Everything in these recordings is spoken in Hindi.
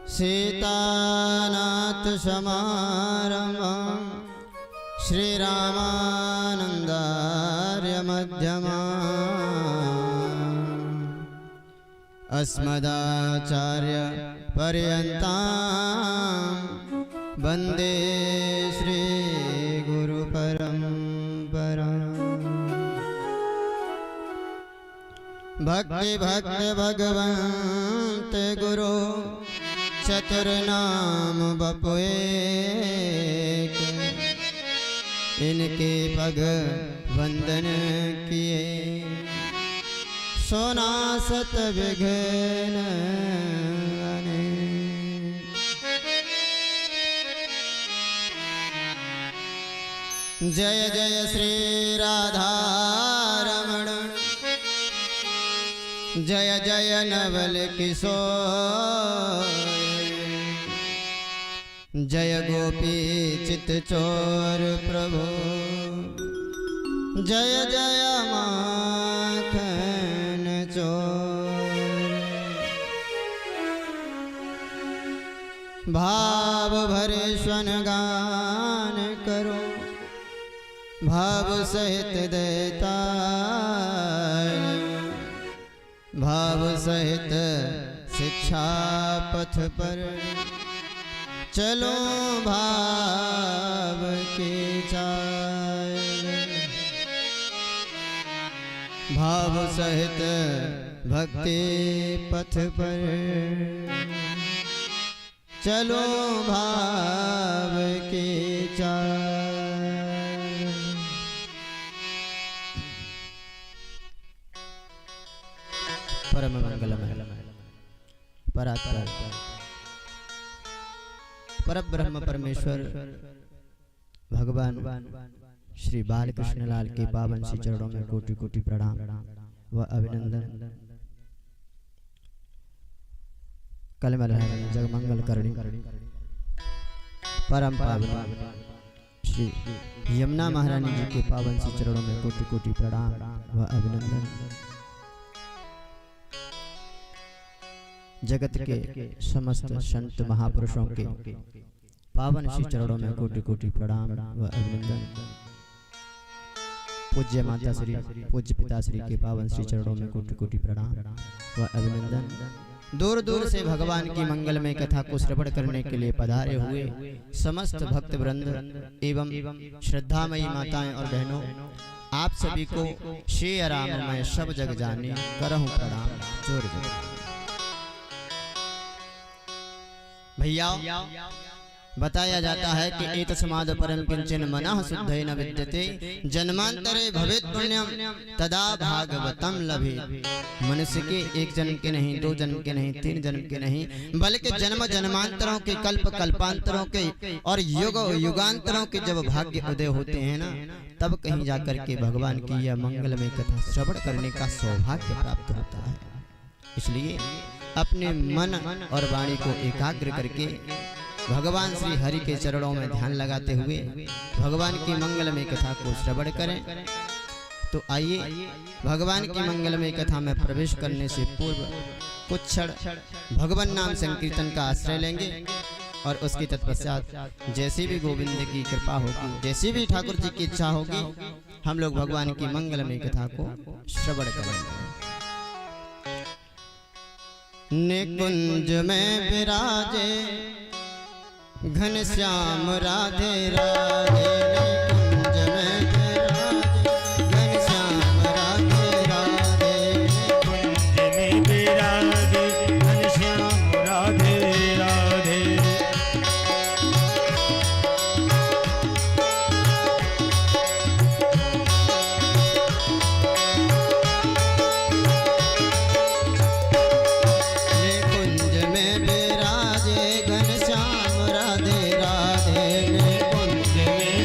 सीतानाथ समारम्भं श्रीरामानन्दार्य मध्यमाम् अस्मदाचार्य पर्यन्तां वन्दे श्री गुरु परम्पराम्। भक्ति भक्ति भगवन्त गुरु चतुर्नाम बपु एक, इनके पग वंदन किए सोनासत विघ्न अनेक। जय जय श्री राधा रमण, जय जय नवल किशोर, जय गोपी चित चोर प्रभु, जय जय माखन चोर। भाव भरे स्वन गान करो, भाव सहित देता, भाव सहित शिक्षा पथ पर चलो भाव के चाल। भाव सहित भक्ति पथ पर चलो भाव के चाल। परम मंगलमय परात्पर परब्रह्म परमेश्वर भगवान श्री बालकृष्ण लाल के पावन श्री चरणों में कोटि कोटि प्रणाम व अभिनंदन। कलमल जगमंगल करणी परम पावन श्री यमुना महारानी जी के पावन श्री चरणों में कोटि कोटि प्रणाम व अभिनंदन। जगत के समस्त संत महापुरुषों के पावन श्री चरणों में कोटि कोटि प्रणाम व अभिनंदन। पूज्य माता श्री पूज्य पिता श्री के पावन श्री चरणों में कोटि कोटि प्रणाम व अभिनंदन। दूर दूर से भगवान की मंगलमय कथा को श्रवण करने के लिए पधारे हुए समस्त भक्त वृंद एवं श्रद्धामयी माताएं और बहनों, आप सभी को श्री राम मैं सब जग जाने करहूं प्रणाम जोर जोर। भैया बताया जाता है कि एतस्माद् परं किंचन मनः शुद्धेन विद्यते जन्मांतरे भवेत् पुण्यम तदा भागवतम लभेत्। मनुष्य के एक जन्म के नहीं, दो जन्म के नहीं, तीन जन्म के नहीं, बल्कि जन्म जन्मांतरों के, कल्प कल्पांतरों के और युग युगांतरों के जब भाग्य उदय होते हैं ना, तब कहीं जाकर के भगवान की यह मंगलमय कथा श्रवण करने का सौभाग्य प्राप्त होता है। इसलिए अपने मन और वाणी को एकाग्र करके भगवान श्री हरि के चरणों में ध्यान लगाते हुए भगवान की मंगलमय कथा को श्रवण करें। तो आइए भगवान की मंगलमय कथा में प्रवेश करने से पूर्व कुछ क्षण भगवान नाम संकीर्तन का आश्रय लेंगे और उसकी तत्पश्चात जैसी भी गोविंद की कृपा होगी, जैसी भी ठाकुर जी की इच्छा होगी, हम लोग भगवान की मंगलमय कथा को श्रवण करेंगे। निकुंज में विराजे घनश्याम राधे राधे, निकुंज में विराजे घनश्याम राधे राधे, निकुंज में विराजे घनश्याम राधे राधे। निकुंज में विराजे घनश्याम राधे राधे, निकुंज में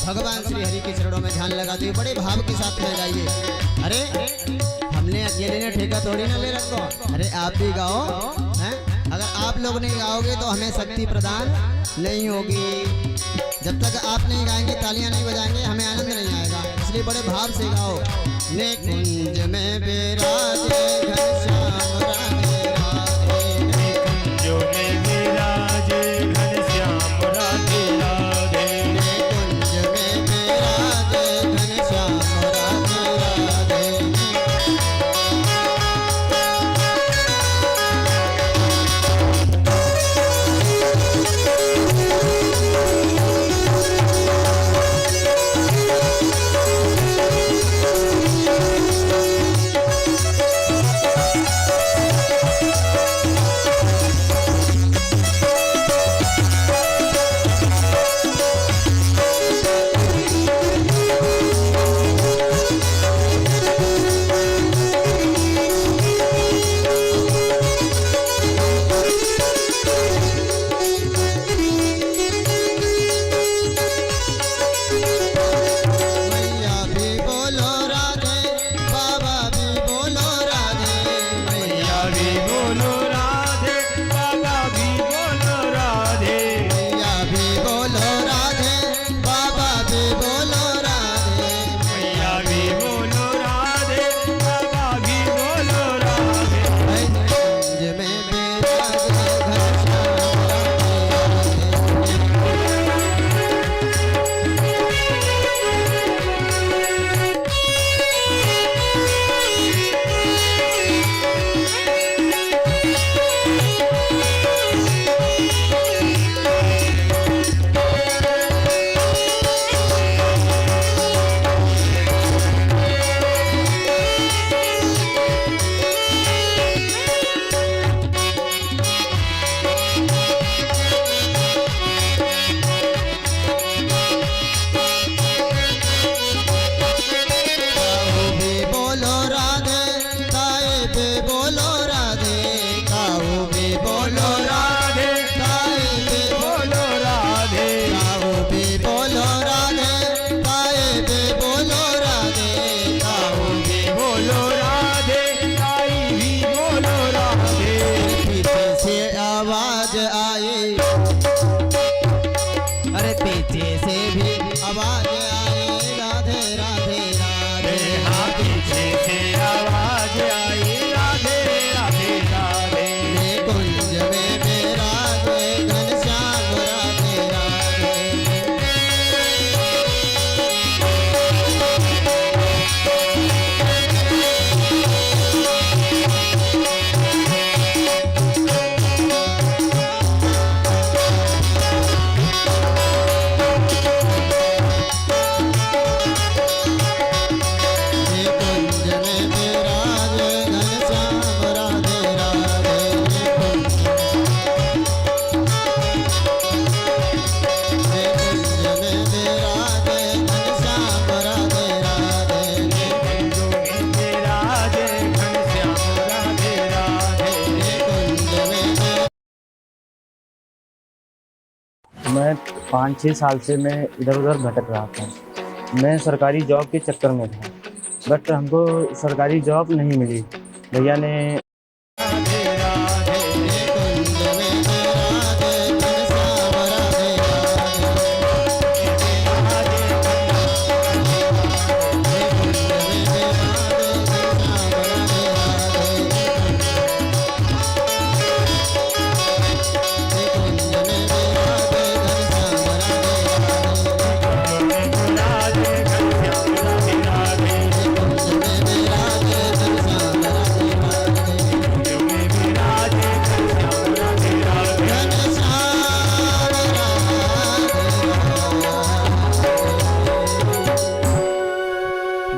भगवान श्री हरि के चरणों में ध्यान लगाते हुए बड़े भाव के साथ में गाइए। अरे हमने अकेले ने ठेका थोड़ी ना ले रखो, अरे आप भी गाओ हैं। अगर आप लोग नहीं गाओगे तो हमें शक्ति प्रदान नहीं होगी। जब तक आप नहीं गाएंगे, तालियां नहीं बजाएंगे, हमें आनंद नहीं आएगा। इसलिए बड़े भाव से गाओ। ने कुंज में विराजे घनश्याम राधे राधे, कुंजों में विराजे घनश्याम राधे राधे, कुंज में विराजे घनश्याम राधे राधे। मैं 5-6 साल से मैं इधर उधर भटक रहा था। मैं सरकारी जॉब के चक्कर में था, बट हमको सरकारी जॉब नहीं मिली। भैया ने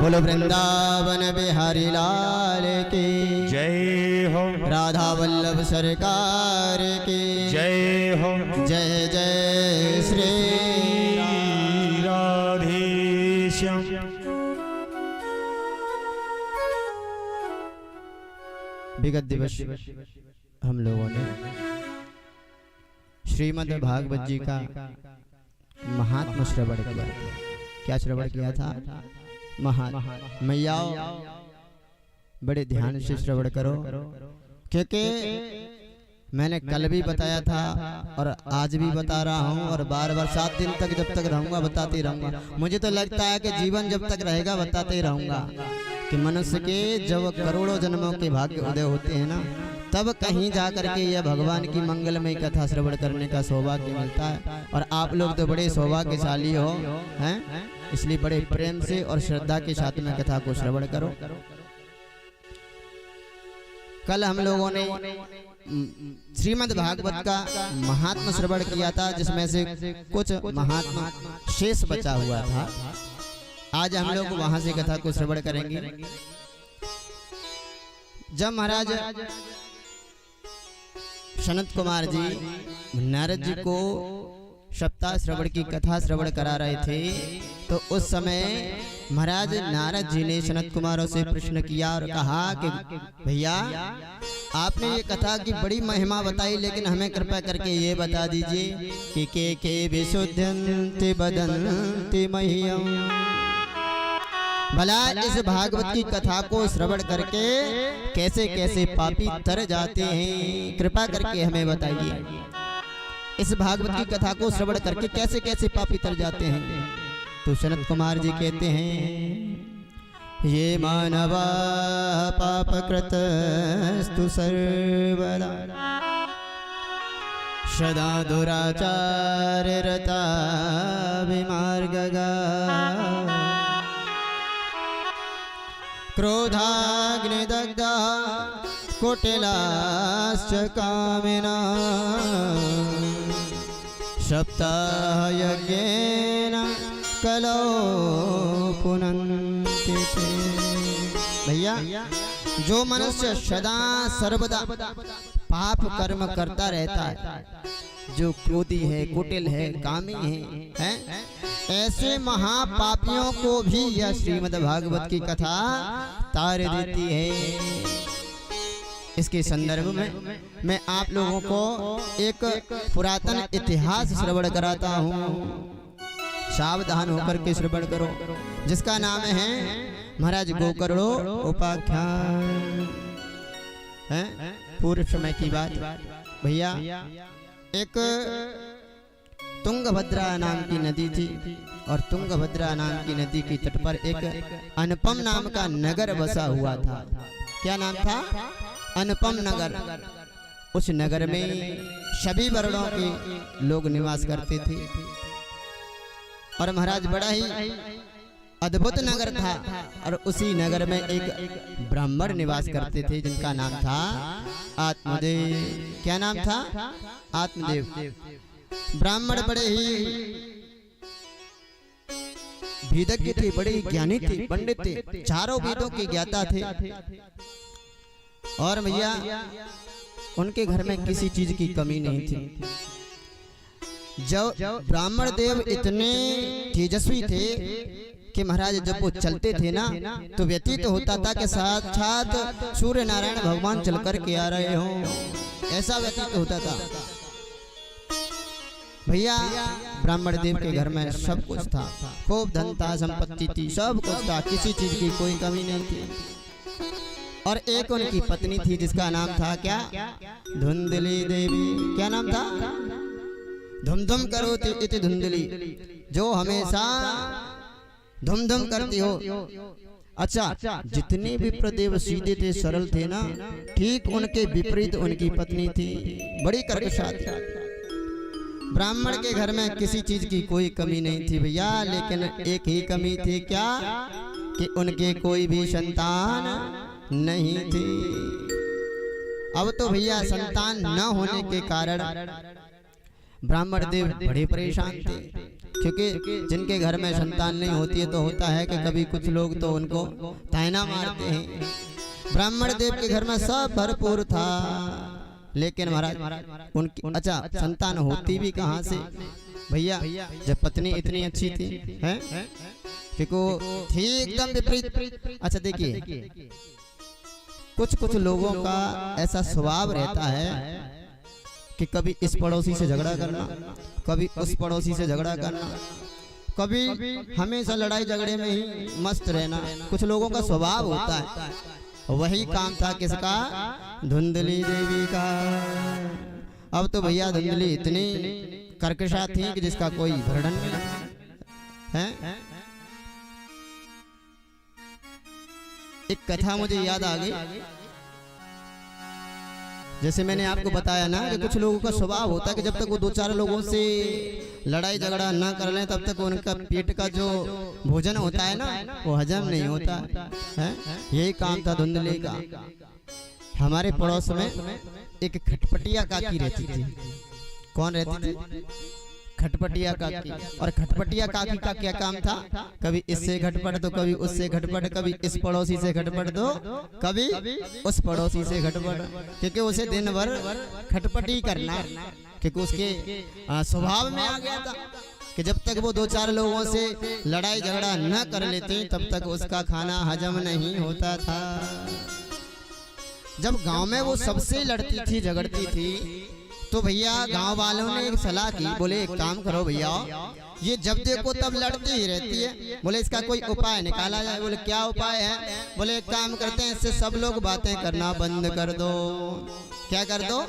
बोलो वृंदावन बिहारी लाल की जय हो, राधा वल्लभ सरकार की जय हो, जय जय श्री राधेश्याम। विगत दिवस हम लोगों ने श्रीमद् भागवत जी का महात्म श्रवण किया। क्या श्रवण किया था? मैया बड़े ध्यान से श्रवण करो, क्योंकि मैंने कल भी बताया था और आज भी बता रहा हूँ और बार बार 7 दिन तक जब तक रहूंगा बताते ही रहूंगा। मुझे तो लगता है कि जीवन जब तक रहेगा बताते ही रहूंगा कि मनुष्य के जब करोड़ों जन्मों के भाग्य उदय होते हैं ना, तब कहीं जा करके यह भगवान की मंगलमय कथा श्रवण करने का सौभाग्य मिलता है। और आप लोग तो बड़े सौभाग्यशाली हो हैं, इसलिए बड़े प्रेम से और श्रद्धा के साथ में कथा को श्रवण करो। कल हम लोगों ने श्रीमद् भागवत का महात्मा श्रवण किया था, जिसमें से कुछ महात्मा शेष बचा हुआ था। आज हम लोग वहां से कथा को श्रवण करेंगे। जब महाराज सनत कुमार जी नारद जी को सप्ताह श्रवण की कथा श्रवण करा रहे थे, तो उस समय महाराज नारद जी ने सनत कुमारों से प्रश्न किया और कहा कि भैया आपने ये कथा की बड़ी महिमा बताई, लेकिन हमें कृपया करके ये बता दीजिए कि के विशुद्धन्ति बदन्ति मह्यम। भला इस भागवत की कथा को श्रवण करके कैसे कैसे पापी तर जाते हैं, कृपा करके हमें बताइए। इस भागवत की कथा को श्रवण करके कैसे कैसे पापी तर जाते हैं। तो सनत कुमार जी कहते हैं, ये मानवा पापकृतस्तु सर्वदा सदा दुराचार रता विमार्गगा क्रोधाग्निदग्धा कुटिलाश्च कामिना सप्ताहयज्ञेन कलौ पुनन्ति ते। भैया जो मनुष्य सदा सर्वदा पाप कर्म करता रहता है, जो क्रोधी है, कुटिल है, कामी है, ऐसे महापापियों को भी यह श्रीमद् भागवत की कथा तार देती है। इसके संदर्भ में मैं आप लोगों को एक पुरातन इतिहास श्रवण कराता हूँ। सावधान होकर के श्रवण करो, जिसका नाम है महाराज गोकर्णो उपाख्यान। है पूर्व समय की बात भैया। एक तुंगभद्रा नाम की नदी थी और तुंगभद्रा नाम की नदी की तट पर एक अनुपम नाम का नगर बसा हुआ था। क्या नाम था? अनुपम नगर। उस नगर में सभी वर्णों के लोग निवास करते थे और महाराज बड़ा ही अद्भुत नगर था। और उसी नगर में एक ब्राह्मण निवास करते थे जिनका नाम था आत्मदेव। क्या नाम था? आत्मदेव। ब्राह्मण बड़े ही वेदज्ञ थे, बड़े ही ज्ञानी थे, पंडित थे, चारों वेदों के ज्ञाता थे। और भैया उनके घर में किसी चीज की कमी नहीं थी। जब ब्राह्मण देव इतने तेजस्वी थे कि महाराज जब वो चलते थे ना, तो व्यतीत होता था कि साक्षात सूर्य नारायण भगवान चल कर के आ रहे हों, ऐसा व्यतीत होता था। भैया ब्राह्मण देव के घर में सब कुछ था, खूब धन था, संपत्ति थी, सब कुछ था, किसी चीज की कोई कमी नहीं थी। और एक उनकी पत्नी थी जिसका नाम था क्या? धुंधली देवी। क्या नाम था? धुम धुम करोति इति धुंधली, जो हमेशा धुम धुम करती हो। अच्छा, जितने भी प्रदेव सीधे थे, सरल थे ना, ठीक उनके विपरीत उनकी पत्नी थी, बड़ी कर्कशा थी। ब्राह्मण के घर में किसी चीज की कोई कमी नहीं थी भैया, लेकिन एक ही कमी थी। क्या? कि उनके कोई भी संतान नहीं थी। अब तो भैया संतान न होने के कारण ब्राह्मण देव बड़े परेशान थे, क्योंकि जिनके घर में संतान नहीं होती है तो होता है कि कभी कुछ लोग तो उनको तायना मारते हैं। ब्राह्मण देव के घर में सब भरपूर था, लेकिन महाराज उनकी अच्छा संतान होती भी कहाँ से भैया, जब पत्नी इतनी अच्छी थी हैं, क्योंकि थी एकदम विपरीत। अच्छा देखिए, कुछ कुछ लोगों का ऐसा स्वभाव रहता है कि कभी इस पड़ोसी से झगड़ा करना, कभी उस पड़ोसी से झगड़ा करना, कभी हमेशा लड़ाई झगड़े में ही मस्त रहना कुछ लोगों का स्वभाव होता है। वही काम था किसका? धुंधली देवी का। अब तो भैया धुंधली इतनी कर्कशा थी कि जिसका कोई वर्णन नहीं है। एक कथा मुझे याद आ गई, जैसे मैंने आपको बताया ना कि कुछ लोगों का स्वभाव होता है कि जब तक वो 2-4 लोगों से लड़ाई झगड़ा ना कर लें तब तक उनका पेट का जो भोजन होता है ना वो हजम नहीं होता है। यही काम था धुंधली का। हमारे पड़ोस में एक खटपटिया काकी रहती थी। कौन रहती थी? खटपटिया काकी। और खटपटिया काकी का क्या काम था? कभी इससे घटपट तो कभी उससे घटपट, कभी इस पड़ोसी से घटपट तो कभी उस पड़ोसी से घटपट, क्योंकि उसे दिन भर खटपटी करना, क्योंकि उसके स्वभाव में आ गया था कि जब तक वो 2-4 लोगों से लड़ाई झगड़ा न कर लेती तब तक उसका खाना हजम नहीं होता था। जब गांव में वो सबसे लड़ती थी झगड़ती थी तो भैया गांव वालों ने एक सलाह की, बोले एक काम करो भैया, ये जब देखो तब लड़ती ही रहती है, बोले इसका कोई उपाय निकाला जाए। बोले क्या उपाय है? बोले एक काम करते हैं, इससे सब लोग बातें करना बंद कर दो। क्या कर दो?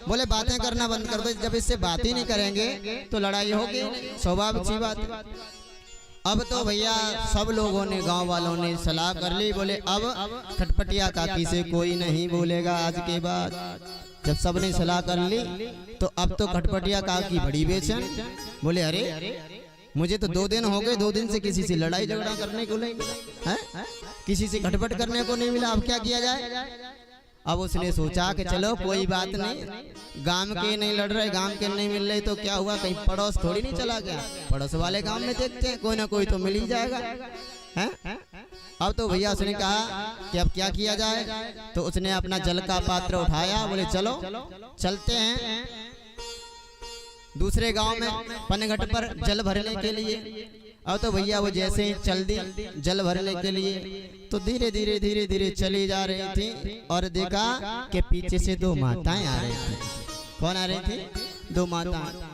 बोले बातें करना बंद कर दो। जब इससे बात ही नहीं करेंगे तो लड़ाई होगी, स्वाभाविक सी बात है। अब तो भैया सब लोगों ने गांव वालों ने सलाह कर ली, बोले अब खटपटिया काकी से कोई नहीं बोलेगा आज के बाद। जब सबने सलाह कर ली तो अब तो खटपटिया काकी बड़ी बेचैन, बोले अरे मुझे तो 2 दिन हो गए, 2 दिन से किसी से लड़ाई झगड़ा करने को नहीं मिला है, किसी से खटपट करने को नहीं मिला, अब क्या किया जाए? अब उसने सोचा कि चलो कोई बात नहीं, गांव के नहीं लड़ रहे, गांव के नहीं मिल रहे तो क्या हुआ, कहीं पड़ोस थोड़ी नहीं चला गया, पड़ोस वाले गांव में देखते हैं, कोई ना कोई तो मिल ही जाएगा है। अब तो भैया उसने कहा कि अब क्या किया जाए, तो उसने अपना जल का पात्र उठाया, बोले चलो चलते हैं दूसरे गांव में पनघट पर जल भरने के लिए। अब तो भैया वो जैसे ही चल दी जल भरने के लिए तो धीरे धीरे धीरे धीरे चली जा रही थी और देखा कि पीछे से 2 माताएं आ रही थी। कौन आ रही थी? 2 माताएं।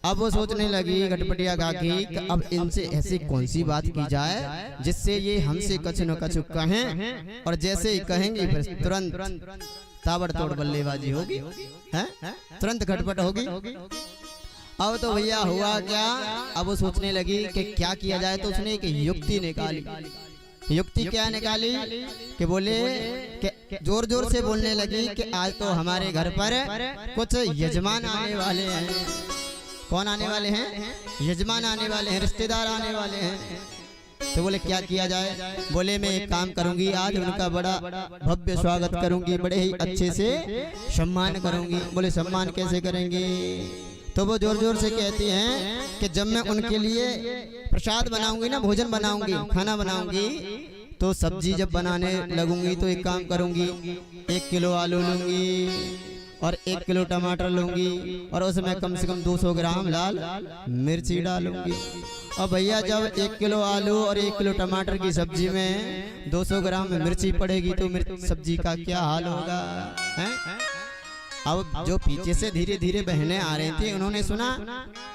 अब वो सोचने लगी खटपटिया काकी कि अब इनसे ऐसी कौन सी बात की जाए जिससे ये हमसे कछु न कछु कहें, और जैसे ही कहेंगे फिर तुरंत ताबड़तोड़ बल्लेबाजी होगी, हैं? तुरंत खटपट होगी। अब तो भैया हुआ क्या, अब वो सोचने लगी कि क्या किया जाए, तो उसने एक युक्ति निकाली। युक्ति क्या निकाली कि बोले कि जोर जोर से बोलने लगी कि आज तो हमारे घर पर कुछ यजमान आने वाले हैं। कौन आने वाले हैं? यजमान आने वाले हैं, रिश्तेदार आने वाले हैं। तो बोले क्या किया जाए? बोले मैं एक काम करूंगी, आज उनका बड़ा भव्य स्वागत करूंगी, बड़े ही अच्छे से सम्मान करूंगी। बोले सम्मान कैसे करेंगे? तो वो जोर जोर से कहती हैं कि जब मैं उनके लिए प्रसाद बनाऊंगी ना, भोजन बनाऊंगी, खाना बनाऊंगी, तो सब्जी जब बनाने लगूंगी तो एक काम करूंगी, 1 किलो आलू लूंगी और 1 किलो टमाटर लूंगी और उसमें कम से कम 200 ग्राम लाल मिर्ची डालूंगी। और भैया जब 1 किलो आलू और 1 किलो टमाटर की सब्जी में 200 ग्राम मिर्ची पड़ेगी तो सब्जी का क्या हाल होगा, है? अब जो पीछे से धीरे धीरे बहनें आ रही थी, उन्होंने सुना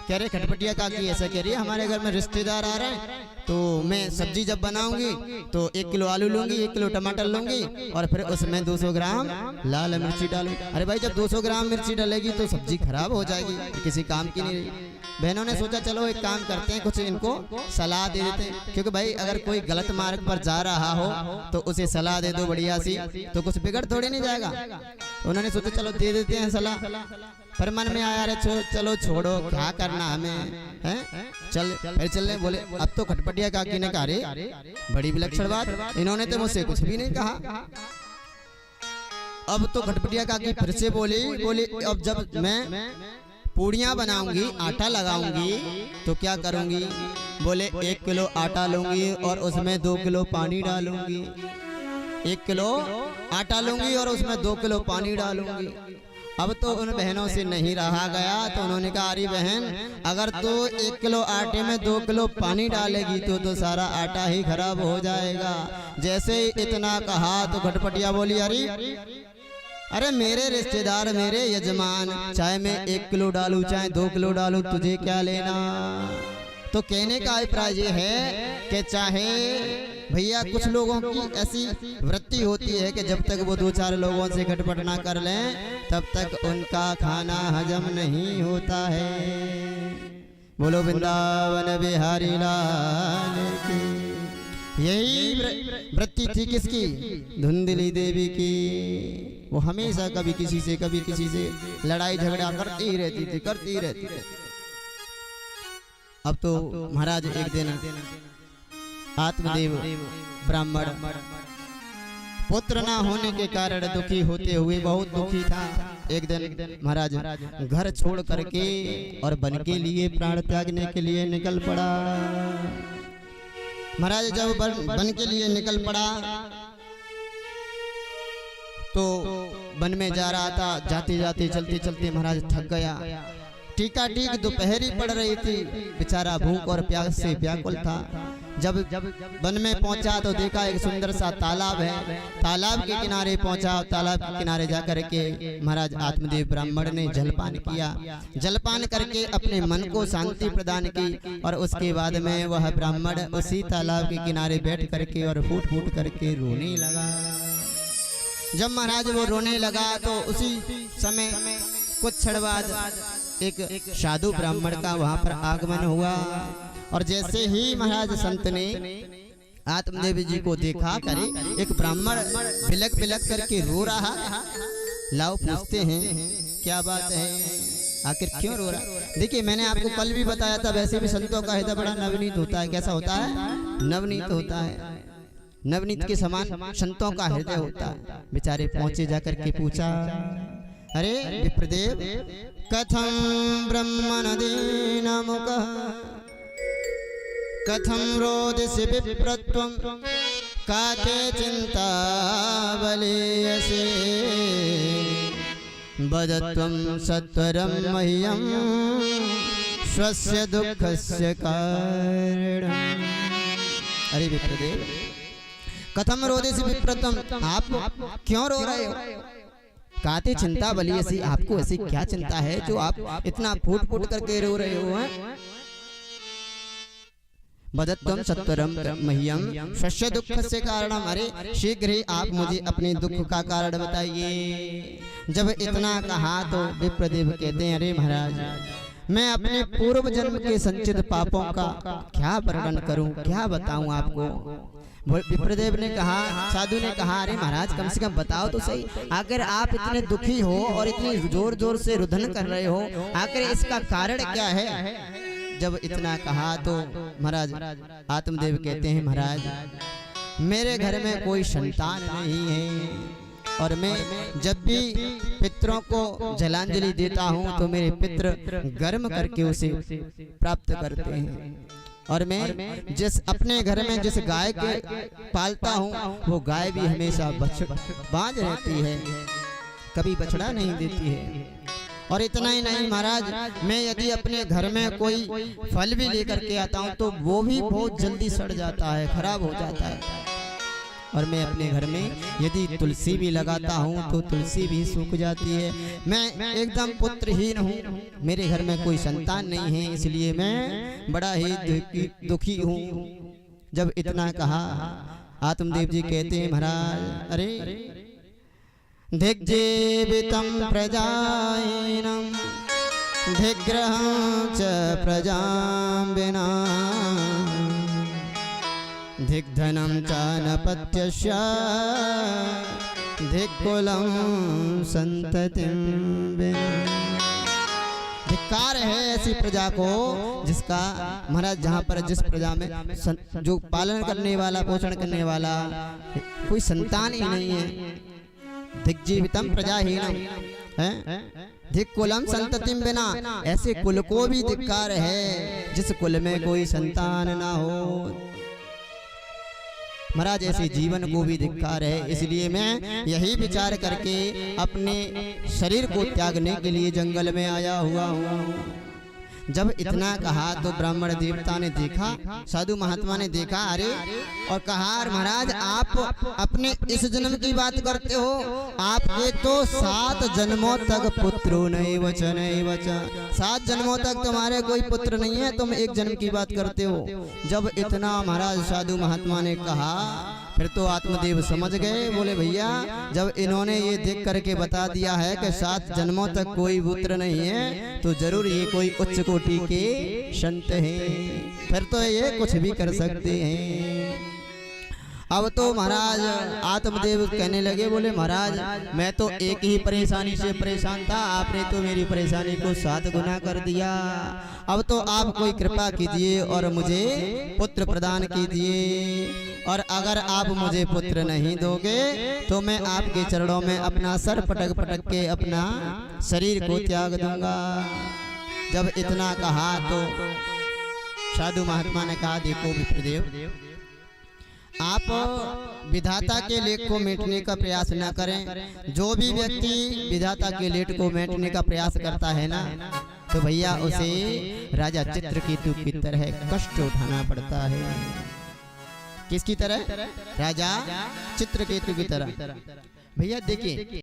कह रहे खटपटिया काकी ऐसा कह रही है, हमारे घर में रिश्तेदार आ रहे हैं, तो मैं सब्जी जब बनाऊंगी तो 1 किलो आलू लूंगी, 1 किलो टमाटर लूंगी और फिर उसमें 200 ग्राम लाल मिर्ची डालूंगी। अरे भाई जब 200 ग्राम मिर्ची डालेगी तो सब्जी खराब हो जाएगी, किसी काम की नहीं रही। बहनों ने सोचा चलो एक काम करते हैं, कुछ इनको सलाह दे देते हैं, क्योंकि भाई अगर कोई गलत मार्ग पर जा रहा हो तो उसे सलाह दे दो बढ़िया सी, तो कुछ बिगड़ थोड़ी नहीं जाएगा। उन्होंने सोचा चलो दे देते हैं सलाह, पर मन में आया अरे चलो छोड़ो क्या करना हमें, हैं? चल फिर चल रहे। बोले अब तो खटपटिया काकी ने कहा रे बड़ी विलक्षण बात, इन्होंने तो मुझसे कुछ भी नहीं कहा। अब तो खटपटिया काकी फिर से बोली अब जब मैं पूड़ियाँ बनाऊंगी, आटा लगाऊंगी तो क्या करूंगी? बोले 1 किलो आटा लूंगी और उसमें 2 किलो पानी डालूंगी। 1 किलो आटा लूंगी और उसमें 2 किलो पानी डालूंगी। अब तो उन बहनों से नहीं रहा गया, तो उन्होंने कहा अरे बहन अगर तो 1 किलो आटे में 2 किलो पानी डालेगी तो सारा आटा ही खराब हो जाएगा। जैसे ही इतना कहा तो खटपटिया बोली अरे मेरे रिश्तेदार, मेरे यजमान, चाहे मैं 1 किलो डालूं चाहे 2 किलो डालूं, तुझे क्या लेना, तो कहने का अभिप्राय ये है कि चाहे भैया कुछ लोगों की ऐसी वृत्ति होती है कि जब तक वो 2-4 लोगों से खटपट ना कर लें तब तक उनका खाना हजम नहीं होता है। बोलो वृंदावन बिहारी लाल की। यही वृत्ति थी किसकी? धुंधली देवी की। वो हमेशा कभी किसी से लड़ाई झगड़ा करती ही रहती थी। अब तो महाराज एक दिन आत्मदेव ब्राह्मण पुत्र ना होने के कारण दुखी होते हुए बहुत दुखी था। एक दिन महाराज घर छोड़ करके और वन के लिए प्राण त्यागने के लिए निकल पड़ा। महाराज जब वन के लिए निकल पड़ा तो वन में जा रहा था। जाते जाते चलते चलते महाराज थक गया। टीका टीक दोपहरी पड़ रही थी। बेचारा भूख और प्यास से व्याकुल था। जब वन में पहुंचा तो देखा एक सुंदर सा तालाब है। तालाब के किनारे पहुंचा। तालाब के किनारे जाकर के महाराज आत्मदेव ब्राह्मण ने जलपान किया। जलपान करके अपने मन को शांति प्रदान की और उसके बाद में वह ब्राह्मण उसी तालाब के किनारे बैठ करके और फूट फूट करके रोने लगा। जब महाराज वो रोने लगा तो उसी समय कुछ क्षण बाद एक साधु ब्राह्मण का वहां पर आगमन हुआ। और जैसे ही महाराज संत ने आत्मदेव जी को देखा, करे एक ब्राह्मण बिलक बिलक करके रो रहा। लाओ पूछते हैं क्या बात है, आखिर क्यों रो रहा। देखिए मैंने आपको कल भी बताया था, वैसे भी संतों का हृदय बड़ा नवनीत होता है। कैसा होता है? नवनीत होता है। नवनीत के समान संतों का हृदय होता है। बेचारे पहुंचे जाकर के पूछा, अरे विप्रदेव कथम ब्रह्मणदीनमुखः कथम रोदसी विप्रत्वं काते चिंता बलीयसे वदत्वं सत्वरं मह्यं स्वस्य दुःखस्य कारणम्। अरे विप्रदेव कथम रोदसी विप्रत्वं, आप क्यों रो रहे हो? काते चिंता बलीयसी, आपको ऐसी क्या चिंता है जो आप इतना फूट फूट करके रो रहे हो? वदत्वं सत्वरं मह्यं स्वस्य दुःखस्य कारणम्। अरे शीघ्र ही आप मुझे अपने दुख का कारण बताइए। जब इतना कहा तो विप्रदेव कहते हैं, अरे महाराज मैं अपने पूर्व जन्म के संचित पापों का क्या वर्णन करूं, क्या बताऊं आपको। विप्रदेव ने कहा, साधु ने कहा, अरे महाराज कम से कम बताओ तो सही, आखिर आप इतने दुखी हो और इतनी जोर जोर से रुदन कर रहे हो, आखिर इसका कारण क्या है। जब इतना कहा तो महाराज आत्मदेव कहते हैं, महाराज मेरे घर में कोई संतान नहीं है और मैं जब भी पितरों को जलांजलि देता हूँ तो मेरे पितर गर्म करके उसे प्राप्त करते हैं। और मैं जिस अपने घर में जिस गाय के पालता हूँ वो गाय भी हमेशा बांझ रहती है, कभी बछड़ा नहीं देती है। और इतना ही नहीं महाराज, मैं यदि अपने घर में कोई फल भी लेकर के आता हूँ तो वो भी बहुत जल्दी सड़ जाता है, खराब हो जाता है। और मैं अपने घर में यदि तुलसी भी लगाता हूँ तो तुलसी भी सूख जाती है। मैं एकदम पुत्रहीन हूँ, मेरे घर में कोई संतान नहीं है, इसलिए मैं बड़ा ही दुखी हूँ। जब इतना कहा आत्मदेव जी कहते हैं, महाराज अरे धिग्जीवितं प्रजायिनं धिग्रहं च प्रजां विना धिग्धनं च नपत्यस्य धिक्कुलं संततिं विना। धिक्कार है ऐसी प्रजा को जिसका महाराज जहाँ पर जिस प्रजा में जो पालन करने वाला पोषण करने वाला कोई संतान ही नहीं है। धिग्जीवितं प्रजाहीनम है, धिक्कुलम संततिम बिना, ऐसे कुल को भी धिक्कार है जिस कुल में कोई संतान ना हो। महाराज ऐसे जीवन को भी धिक्कार है। इसलिए मैं यही विचार करके अपने शरीर को त्यागने के लिए जंगल में आया हुआ हूँ। जब इतना कहा तो ब्राह्मण देवता ने देखा, साधु महात्मा ने देखा, अरे और कहा, महाराज आप अपने इस जन्म की बात करते हो, आपके तो 7 जन्मों तक पुत्रो नहीं वचन 7 जन्मों तक तुम्हारे कोई पुत्र नहीं है, तुम एक जन्म की बात करते हो। जब इतना महाराज साधु महात्मा ने कहा, फिर तो आत्मदेव समझ गए, बोले भैया जब इन्होंने ये देख करके बता दिया है कि 7 जन्मों तक कोई पुत्र नहीं है, तो जरूर ये कोई उच्च कोटि के संत हैं, फिर तो ये कुछ भी कर सकते हैं। अब तो महाराज आत्मदेव कहने लगे, बोले महाराज मैं तो एक ही परेशानी से परेशान था, आपने तो मेरी परेशानी को 7 गुना कर दिया। अब तो आप कोई कृपा कीजिए और मुझे पुत्र प्रदान कीजिए, और अगर आप मुझे पुत्र नहीं दोगे तो मैं आपके चरणों में अपना सर पटक पटक के अपना शरीर को त्याग दूंगा। जब इतना कहा तो साधु महात्मा ने कहा, देखो विप्रदेव, आप विधाता के लेख को मेटने का प्रयास न करें। जो भी व्यक्ति विधाता के लेख को मेटने का प्रयास करता है ना, तो भैया उसे राजा चित्रकेतु की तरह कष्ट उठाना पड़ता है। किसकी तरह? राजा चित्रकेतु की तरह। भैया देखिए